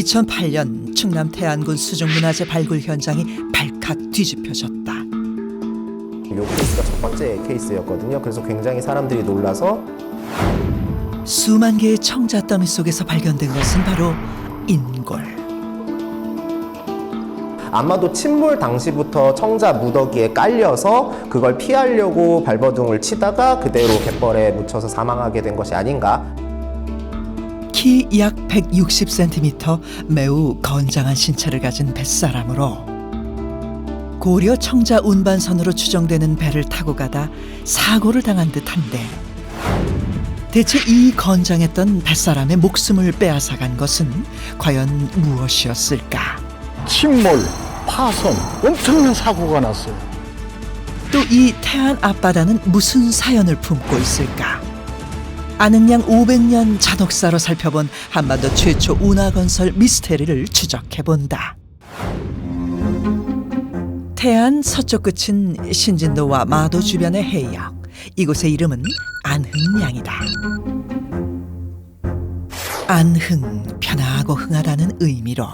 2008년 충남 태안군 수중문화재 발굴 현장이 발칵 뒤집혀졌다. 이 케이스가 첫 번째 케이스였거든요. 그래서 굉장히 사람들이 놀라서 수만 개의 청자 더미 속에서 발견된 것은 바로 인골. 아마도 침몰 당시부터 청자 무더기에 깔려서 그걸 피하려고 발버둥을 치다가 그대로 갯벌에 묻혀서 사망하게 된 것이 아닌가. 키 약 160cm 매우 건장한 신체를 가진 뱃사람으로 고려 청자 운반선으로 추정되는 배를 타고 가다 사고를 당한 듯한데 대체 이 건장했던 뱃사람의 목숨을 빼앗아간 것은 과연 무엇이었을까? 침몰, 파손, 엄청난 사고가 났어요. 또 이 태안 앞바다는 무슨 사연을 품고 있을까? 아는 양 500년 잔혹사로 살펴본 한반도 최초 운하건설 미스테리를 추적해본다. 태안 서쪽 끝인 신진도와 마도 주변의 해역, 이곳의 이름은 안흥량이다. 안흥, 편하고 흥하다는 의미로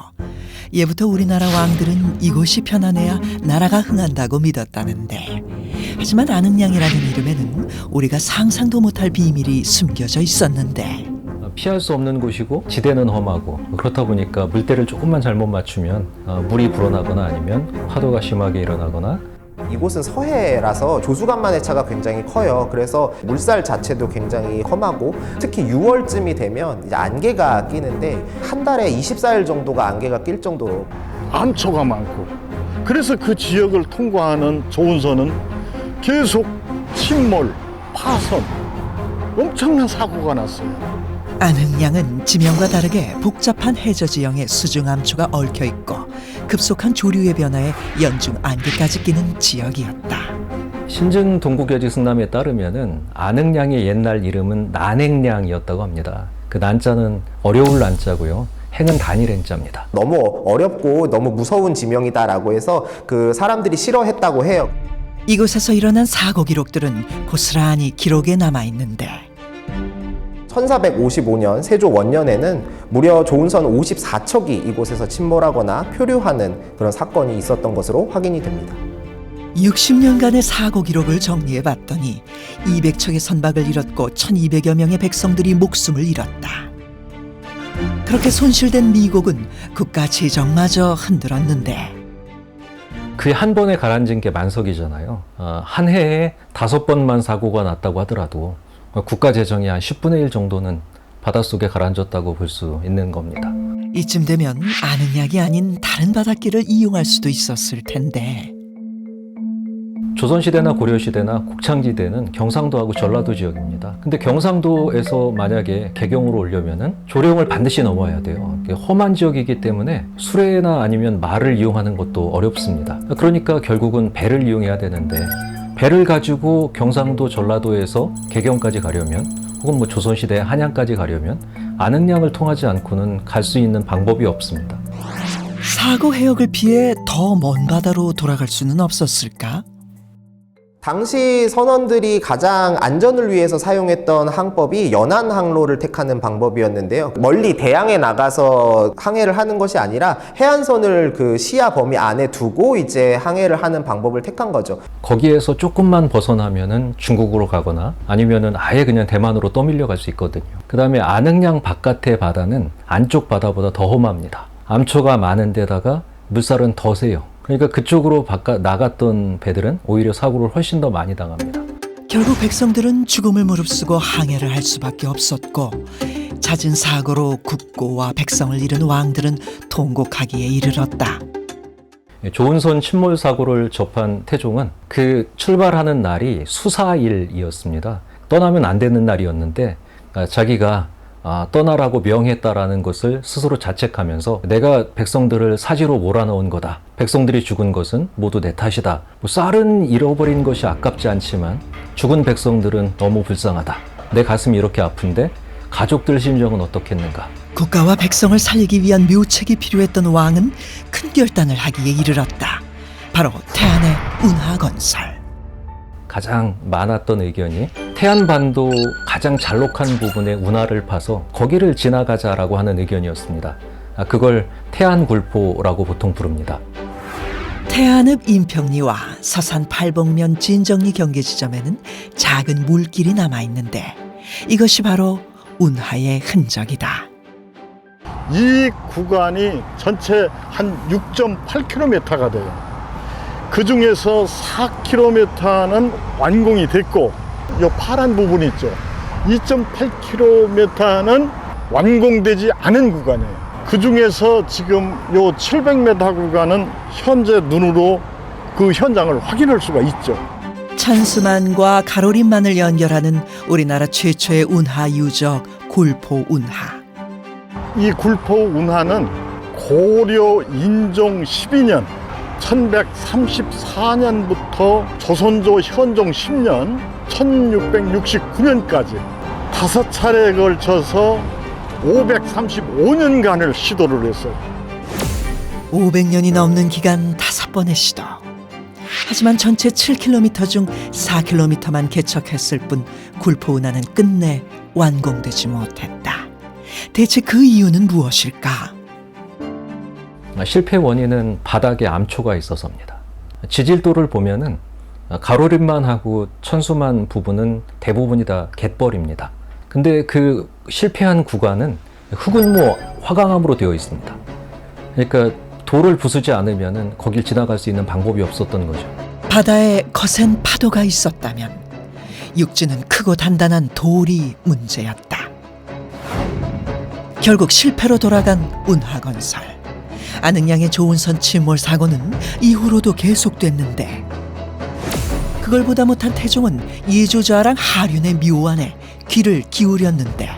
예부터 우리나라 왕들은 이곳이 편안해야 나라가 흥한다고 믿었다는데, 하지만 안흥량이라는 이름에는 우리가 상상도 못할 비밀이 숨겨져 있었는데, 피할 수 없는 곳이고 지대는 험하고 그렇다 보니까 물때를 조금만 잘못 맞추면 물이 불어나거나 아니면 파도가 심하게 일어나거나. 이곳은 서해라서 조수간만의 차가 굉장히 커요. 그래서 물살 자체도 굉장히 험하고 특히 6월쯤이 되면 이제 안개가 끼는데 한 달에 24일 정도가 안개가 낄 정도로 암초가 많고, 그래서 그 지역을 통과하는 조운선은 계속 침몰, 파손, 엄청난 사고가 났어요. 안흥량은 지명과 다르게 복잡한 해저 지형에 수중암초가 얽혀 있고 급속한 조류의 변화에 연중 안개까지 끼는 지역이었다. 신증 동국여지 승남에 따르면은 안흥량의 옛날 이름은 난행량이었다고 합니다. 그 난자는 어려울 난자고요. 행은 단일 행자입니다. 너무 어렵고 너무 무서운 지명이다라고 해서 그 사람들이 싫어했다고 해요. 이곳에서 일어난 사고 기록들은 고스란히 기록에 남아 있는데 1455년 세조 원년에는 무려 조운선 54척이 이곳에서 침몰하거나 표류하는 그런 사건이 있었던 것으로 확인이 됩니다. 60년간의 사고 기록을 정리해 봤더니 200척의 선박을 잃었고 1200여 명의 백성들이 목숨을 잃었다. 그렇게 손실된 미국은 국가 재정마저 흔들었는데, 그 한 번에 가라앉은 게 만석이잖아요. 한 해에 5번만 사고가 났다고 하더라도 국가 재정이 한 10분의 1 정도는 바닷속에 가라앉았다고 볼 수 있는 겁니다. 이쯤 되면 안흥량이 아닌 다른 바닷길을 이용할 수도 있었을 텐데, 조선시대나 고려시대나 곡창지대는 경상도하고 전라도 지역입니다. 근데 경상도에서 만약에 개경으로 오려면은 조령을 반드시 넘어야 돼요. 험한 지역이기 때문에 수레나 아니면 말을 이용하는 것도 어렵습니다. 그러니까 결국은 배를 이용해야 되는데, 배를 가지고 경상도 전라도에서 개경까지 가려면 혹은 뭐 조선시대 한양까지 가려면 안흥량을 통하지 않고는 갈 수 있는 방법이 없습니다. 사고 해역을 피해 더 먼 바다로 돌아갈 수는 없었을까? 당시 선원들이 가장 안전을 위해서 사용했던 항법이 연안 항로를 택하는 방법이었는데요. 멀리 대양에 나가서 항해를 하는 것이 아니라 해안선을 그 시야 범위 안에 두고 이제 항해를 하는 방법을 택한 거죠. 거기에서 조금만 벗어나면은 중국으로 가거나 아니면은 아예 그냥 대만으로 떠밀려 갈 수 있거든요. 그 다음에 안흥량 바깥의 바다는 안쪽 바다보다 더 험합니다. 암초가 많은 데다가 물살은 더 세요. 그러니까 그쪽으로 나갔던 배들은 오히려 사고를 훨씬 더 많이 당합니다. 결국 백성들은 죽음을 무릅쓰고 항해를 할 수밖에 없었고, 잦은 사고로 국고와 백성을 잃은 왕들은 통곡하기에 이르렀다. 조운선 침몰 사고를 접한 태종은 그 출발하는 날이 수사일이었습니다. 떠나면 안 되는 날이었는데 자기가 떠나라고 명했다라는 것을 스스로 자책하면서 내가 백성들을 사지로 몰아넣은 거다. 백성들이 죽은 것은 모두 내 탓이다. 쌀은 잃어버린 것이 아깝지 않지만 죽은 백성들은 너무 불쌍하다. 내 가슴이 이렇게 아픈데 가족들 심정은 어떻겠는가. 국가와 백성을 살리기 위한 묘책이 필요했던 왕은 큰 결단을 하기에 이르렀다. 바로 태안의 운하건설. 가장 많았던 의견이 태안반도 가장 잘록한 부분에 운하를 파서 거기를 지나가자라고 하는 의견이었습니다. 그걸 태안굴포라고 보통 부릅니다. 태안읍 인평리와 서산 팔복면 진정리 경계 지점에는 작은 물길이 남아 있는데 이것이 바로 운하의 흔적이다. 이 구간이 전체 한 6.8km가 돼요. 그 중에서 4km는 완공이 됐고, 이 파란 부분 있죠. 2.8km는 완공되지 않은 구간이에요. 그 중에서 지금 요 700m 구간은 현재 눈으로 그 현장을 확인할 수가 있죠. 천수만과 가로림만을 연결하는 우리나라 최초의 운하 유적 굴포 운하. 이 굴포 운하는 고려 인종 12년 1134년부터 조선조 현종 10년 1669년까지 5차례에 걸쳐서 535년간을 시도를 했어요. 500년이 넘는 기간 5번의 시도. 하지만 전체 7km 중 4km만 개척했을 뿐 굴포 운하는 끝내 완공되지 못했다. 대체 그 이유는 무엇일까? 실패 원인은 바닥에 암초가 있어서입니다. 지질도를 보면은 가로림만하고 천수만 부분은 대부분이 다 갯벌입니다. 근데 그 실패한 구간은 흑운모 화강암으로 되어 있습니다. 그러니까 돌을 부수지 않으면은 거길 지나갈 수 있는 방법이 없었던 거죠. 바다에 거센 파도가 있었다면 육지는 크고 단단한 돌이 문제였다. 결국 실패로 돌아간 운하건설. 안흥량의 조은선 침몰 사고는 이후로도 계속됐는데 그걸 보다 못한 태종은 예조자랑 하륜의 묘안에 귀를 기울였는데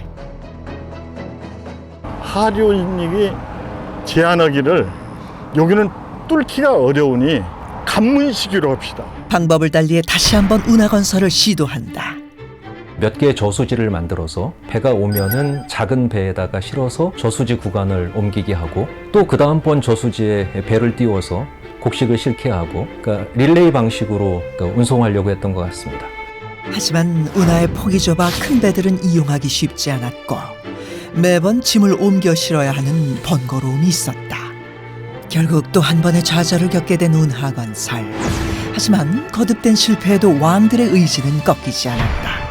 하륜님이 제안하기를 여기는 뚫기가 어려우니 간문시기로 합시다. 방법을 달리해 다시 한번 운하건설을 시도한다. 몇 개의 저수지를 만들어서 배가 오면은 작은 배에다가 실어서 저수지 구간을 옮기게 하고 또 그 다음번 저수지에 배를 띄워서 곡식을 싣게 하고 그러니까 릴레이 방식으로 운송하려고 했던 것 같습니다. 하지만 운하의 폭이 좁아 큰 배들은 이용하기 쉽지 않았고 매번 짐을 옮겨 실어야 하는 번거로움이 있었다. 결국 또 한 번의 좌절을 겪게 된 운하건설. 하지만 거듭된 실패에도 왕들의 의지는 꺾이지 않았다.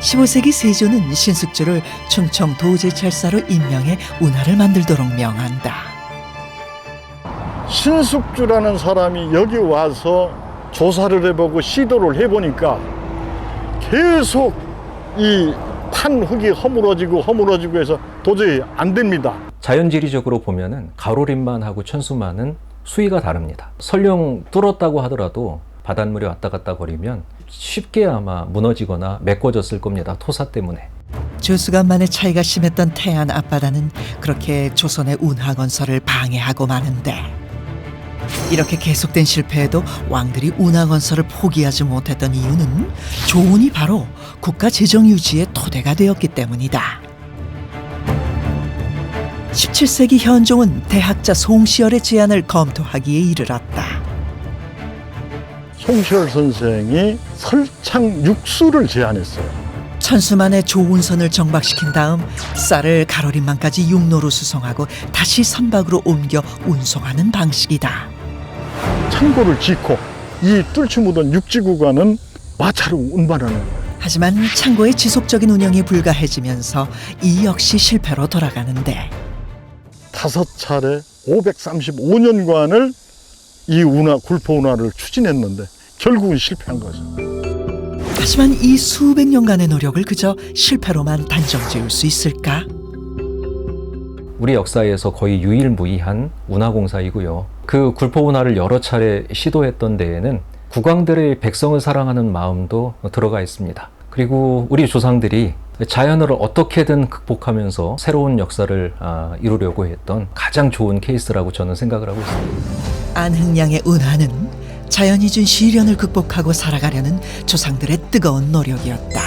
15세기 세조는 신숙주를 충청 도제찰사로 임명해 운하를 만들도록 명한다. 신숙주라는 사람이 여기 와서 조사를 해보고 시도를 해보니까 계속 이 판흙이 허물어지고 해서 도저히 안 됩니다. 자연지리적으로 보면은 가로림만하고 천수만은 수위가 다릅니다. 설령 뚫었다고 하더라도 바닷물이 왔다 갔다 거리면 쉽게 아마 무너지거나 메꿔졌을 겁니다. 토사 때문에. 조수간만의 차이가 심했던 태안 앞바다는 그렇게 조선의 운하건설을 방해하고 마는데 이렇게 계속된 실패에도 왕들이 운하건설을 포기하지 못했던 이유는 조은이 바로 국가 재정 유지의 토대가 되었기 때문이다. 17세기 현종은 대학자 송시열의 제안을 검토하기에 이르렀다. 송시열 선생이 설창 육수를 제안했어요. 천수만의 조운선을 정박시킨 다음 쌀을 가로림만까지 육로로 수송하고 다시 선박으로 옮겨 운송하는 방식이다. 창고를 짓고 이 뚫지 못한 육지 구간은 마차로 운반하는 거예요. 하지만 창고의 지속적인 운영이 불가해지면서 이 역시 실패로 돌아가는데 5차례 535년간을 이 굴포 운하를 추진했는데 결국은 실패한 거죠. 하지만 이 수백 년간의 노력을 그저 실패로만 단정지을 수 있을까? 우리 역사에서 거의 유일무이한 운하공사이고요. 그 굴포 운하를 여러 차례 시도했던 데에는 국왕들의 백성을 사랑하는 마음도 들어가 있습니다. 그리고 우리 조상들이 자연을 어떻게든 극복하면서 새로운 역사를 이루려고 했던 가장 좋은 케이스라고 저는 생각을 하고 있습니다. 안흥량의 운하는 자연이 준 시련을 극복하고 살아가려는 조상들의 뜨거운 노력이었다.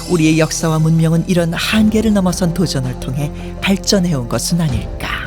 우리의 역사와 문명은 이런 한계를 넘어선 도전을 통해 발전해온 것은 아닐까.